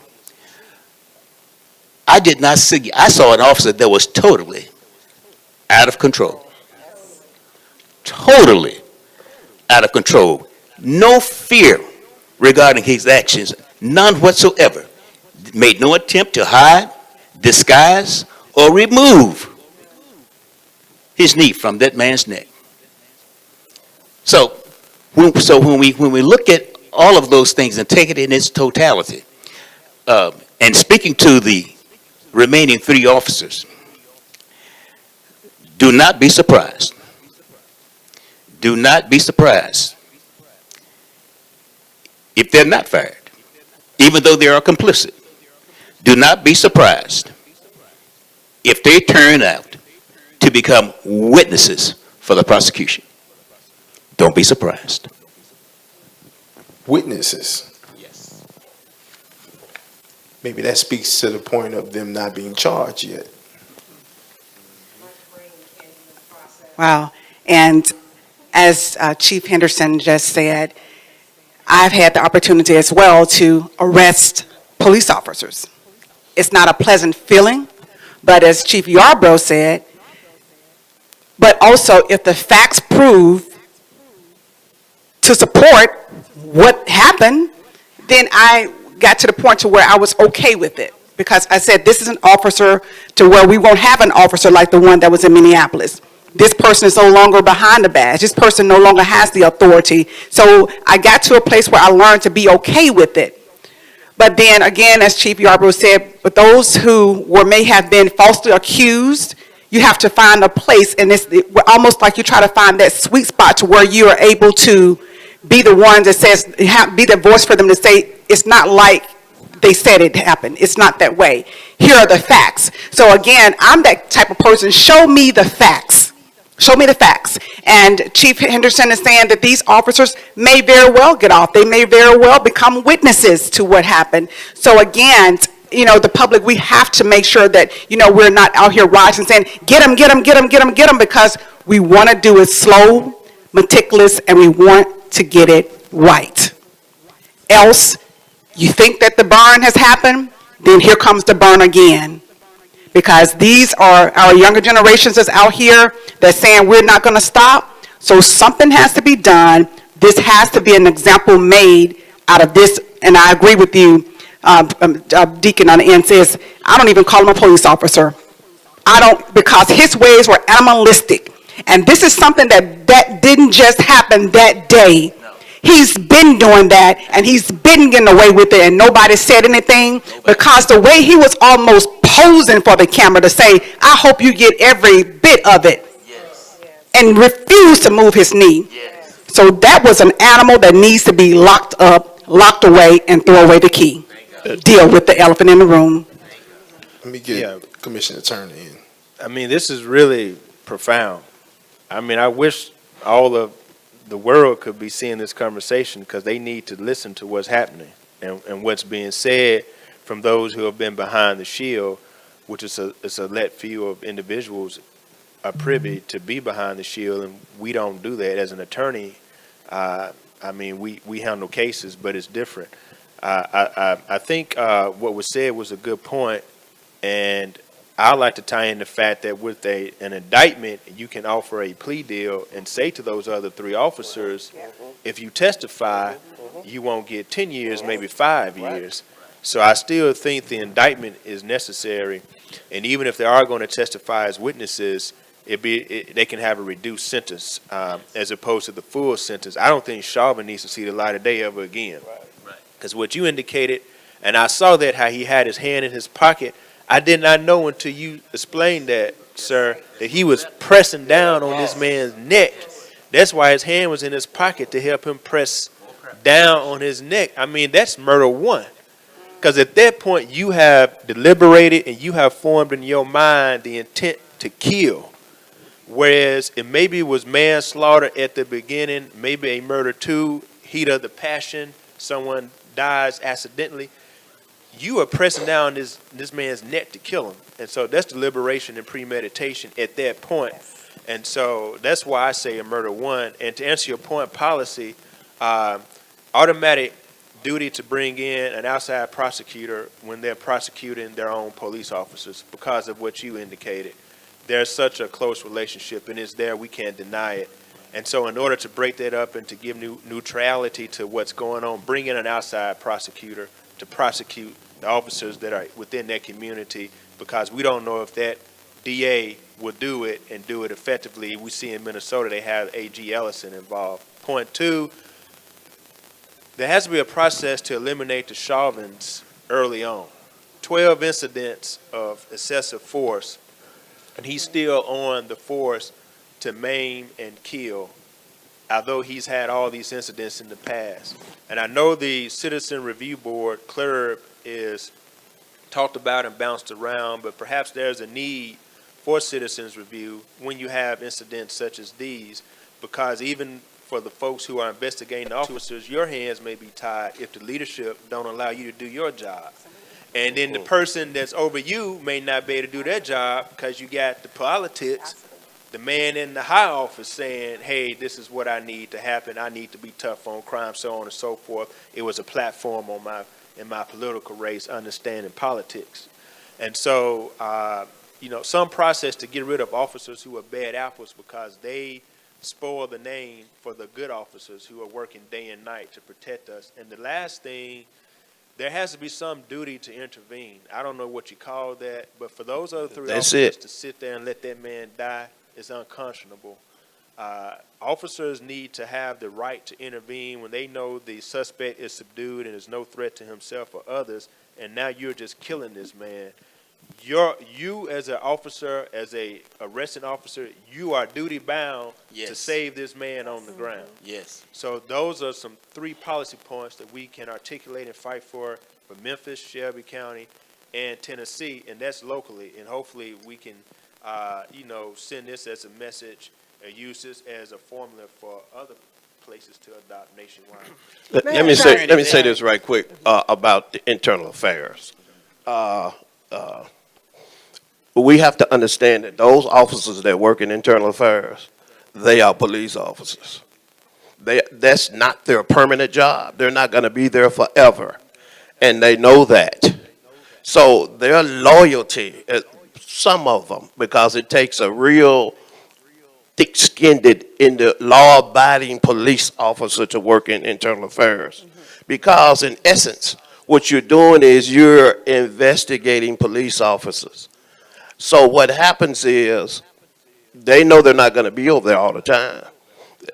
[SPEAKER 5] I saw an officer that was totally out of control. Totally out of control. No fear regarding his actions, none whatsoever. Made no attempt to hide, disguise, or remove his knee from that man's neck. So when we look at all of those things and take it in its totality, and speaking to the remaining 3 officers, do not be surprised. Do not be surprised if they're not fired, even though they are complicit. Do not be surprised if they turn out to become witnesses for the prosecution. Don't be surprised.
[SPEAKER 3] Witnesses.
[SPEAKER 5] Yes.
[SPEAKER 3] Maybe that speaks to the point of them not being charged yet.
[SPEAKER 6] Wow. And as Chief Henderson just said, I've had the opportunity as well to arrest police officers. It's not a pleasant feeling, but as Chief Yarbrough said, but also if the facts prove to support what happened, then I got to the point to where I was okay with it. Because I said, this is an officer to where we won't have an officer like the one that was in Minneapolis. This person is no longer behind the badge. This person no longer has the authority. So I got to a place where I learned to be okay with it. But then again, as Chief Yarbrough said, but those who may have been falsely accused, you have to find a place, and it's almost like you try to find that sweet spot to where you are able to be the one that says, be the voice for them to say, it's not like they said it happened. It's not that way. Here are the facts. So again, I'm that type of person. Show me the facts. Show me the facts. And Chief Henderson is saying that these officers may very well get off. They may very well become witnesses to what happened. So again, the public, we have to make sure that, we're not out here watching saying, get them, get them, get them, get them, get them, because we want to do it slow, meticulous, and we want to get it right. Else, you think that the burn has happened, then here comes the burn again. Because these are our younger generations that's out here that's saying we're not going to stop. So something has to be done. This has to be an example made out of this. And I agree with you, Deacon on the end says, I don't even call him a police officer. I don't, because his ways were animalistic. And this is something that didn't just happen that day. He's been doing that, and he's been getting away with it, and nobody said anything, because the way he was almost posing for the camera to say, I hope you get every bit of it, and refused to move his knee. So that was an animal that needs to be locked up, locked away, and throw away the key. Deal with the elephant in the room.
[SPEAKER 3] Let me get Commissioner Turner in.
[SPEAKER 9] I mean, this is really profound. I mean, I wish all of the world could be seeing this conversation, because they need to listen to what's happening and what's being said from those who have been behind the shield, which is a select few of individuals are privy to be behind the shield, and we don't do that. As an attorney, I mean, we handle cases, but it's different. I think what was said was a good point, and I like to tie in the fact that with an indictment, you can offer a plea deal and say to those other 3 officers, if you testify, you won't get 10 years, maybe 5 years. So I still think the indictment is necessary, and even if they are going to testify as witnesses, they can have a reduced sentence as opposed to the full sentence. I don't think Chauvin needs to see the light of day ever again, because what you indicated, and I saw that how he had his hand in his pocket. I did not know until you explained that, sir, that he was pressing down on this man's neck. That's why his hand was in his pocket, to help him press down on his neck. I mean, that's murder 1. Because at that point, you have deliberated and you have formed in your mind the intent to kill. Whereas it maybe was manslaughter at the beginning, maybe a murder 2, heat of the passion, someone dies accidentally. You are pressing down this man's neck to kill him. And so that's deliberation and premeditation at that point. And so that's why I say a murder 1. And to answer your point, policy, automatic duty to bring in an outside prosecutor when they're prosecuting their own police officers, because of what you indicated. There's such a close relationship, and it's there, we can't deny it. And so in order to break that up and to give neutrality to what's going on, bring in an outside prosecutor to prosecute the officers that are within that community, because we don't know if that DA will do it and do it effectively. We see in Minnesota they have A.G. Ellison involved. Point 2, there has to be a process to eliminate the Chauvins early on. 12 incidents of excessive force, and he's still on the force to maim and kill, although he's had all these incidents in the past. And I know the Citizen Review Board, CLRB, is talked about and bounced around, but perhaps there's a need for citizens review when you have incidents such as these, because even for the folks who are investigating the officers, your hands may be tied if the leadership don't allow you to do your job. And then the person that's over you may not be able to do their job because you got the politics, the man in the high office saying, hey, this is what I need to happen. I need to be tough on crime, so on and so forth. It was a platform in my political race, understanding politics. And so, some process to get rid of officers who are bad apples, because they spoil the name for the good officers who are working day and night to protect us. And the last thing, there has to be some duty to intervene. I don't know what you call that, but for those other 3 officers to sit there and let that man die is unconscionable. Officers need to have the right to intervene when they know the suspect is subdued and is no threat to himself or others, and now you're just killing this man. You as an officer, as a arresting officer, you are duty bound to save this man on the ground.
[SPEAKER 5] Yes.
[SPEAKER 9] So those are some 3 policy points that we can articulate and fight for Memphis, Shelby County, and Tennessee, and that's locally. And hopefully we can, send this as a message and use this as a formula for other places to adopt nationwide.
[SPEAKER 4] Let me say this right quick about the internal affairs. We have to understand that those officers that work in internal affairs, they are police officers. That's not their permanent job. They're not going to be there forever, and they know that. So their loyalty, some of them, because it takes a real thick-skinned, law-abiding police officer to work in internal affairs. Because in essence, what you're doing is you're investigating police officers. So what happens is they know they're not going to be over there all the time.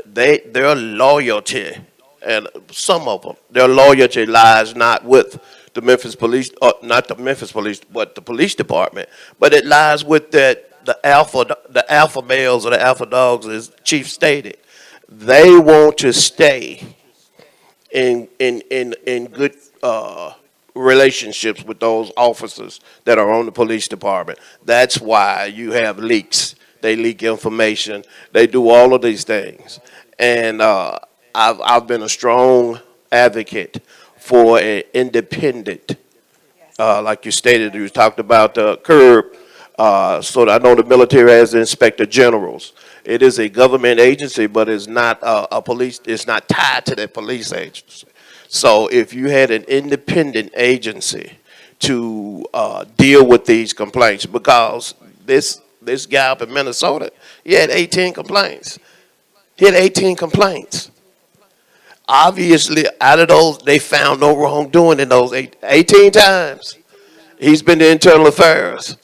[SPEAKER 4] Their loyalty, and some of them, their loyalty lies not with the Memphis police, or not the Memphis police, but the police department, but it lies with the alpha males or the alpha dogs, as Chief stated. They want to stay in good relationships with those officers that are on the police department. That's why you have leaks. They leak information. They do all of these things. And I've been a strong advocate for an independent, like you stated, you talked about the CURB. So I know the military has the inspector generals. It is a government agency, but it's not a police. It's not tied to that police agency. So if you had an independent agency to deal with these complaints, because this guy up in Minnesota, he had 18 complaints. He had 18 complaints. Obviously, out of those, they found no wrongdoing in those 18 times. He's been to internal affairs,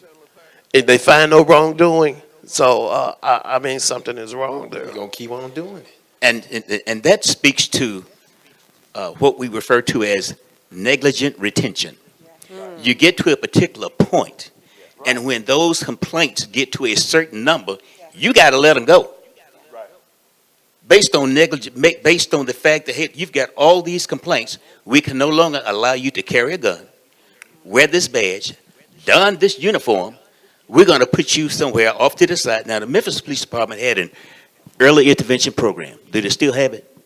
[SPEAKER 4] and they find no wrongdoing. So, I mean, something is wrong there.
[SPEAKER 3] We're going to keep on doing it.
[SPEAKER 5] And that speaks to what we refer to as negligent retention. You get to a particular point, and when those complaints get to a certain number, you got to let them go. Based on based on the fact that, hey, you've got all these complaints, we can no longer allow you to carry a gun, wear this badge, don this uniform. We're going to put you somewhere off to the side. Now, the Memphis Police Department had an early intervention program. Do they still have it?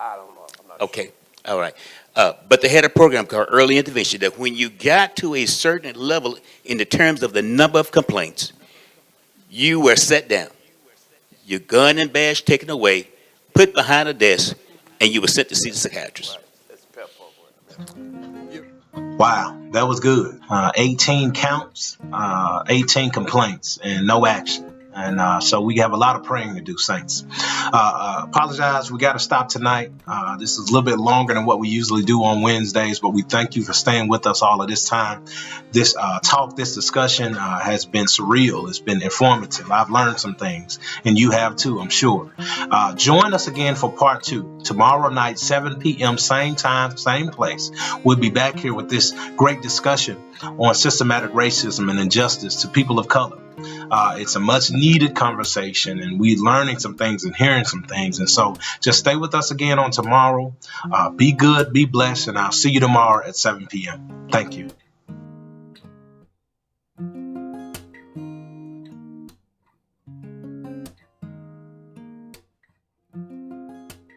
[SPEAKER 9] I don't know. I'm not
[SPEAKER 5] Okay, all right. But they had a program called early intervention that when you got to a certain level in the terms of the number of complaints, you were set down. Your gun and badge taken away, put behind a desk, and you were sent to see the psychiatrist.
[SPEAKER 1] Wow, that was good. 18 counts, 18 complaints, and no action. And so we have a lot of praying to do, saints. Apologize, we got to stop tonight. This is a little bit longer than what we usually do on Wednesdays, but we thank you for staying with us all of this time. This this discussion has been surreal. It's been informative. I've learned some things, and you have too, I'm sure. Join us again for part 2. Tomorrow night, 7 p.m., same time, same place. We'll be back here with this great discussion on systematic racism and injustice to people of color. It's a much needed conversation, and we're learning some things and hearing some things. And so just stay with us again on tomorrow. Be good, be blessed, and I'll see you tomorrow at 7 p.m. Thank you.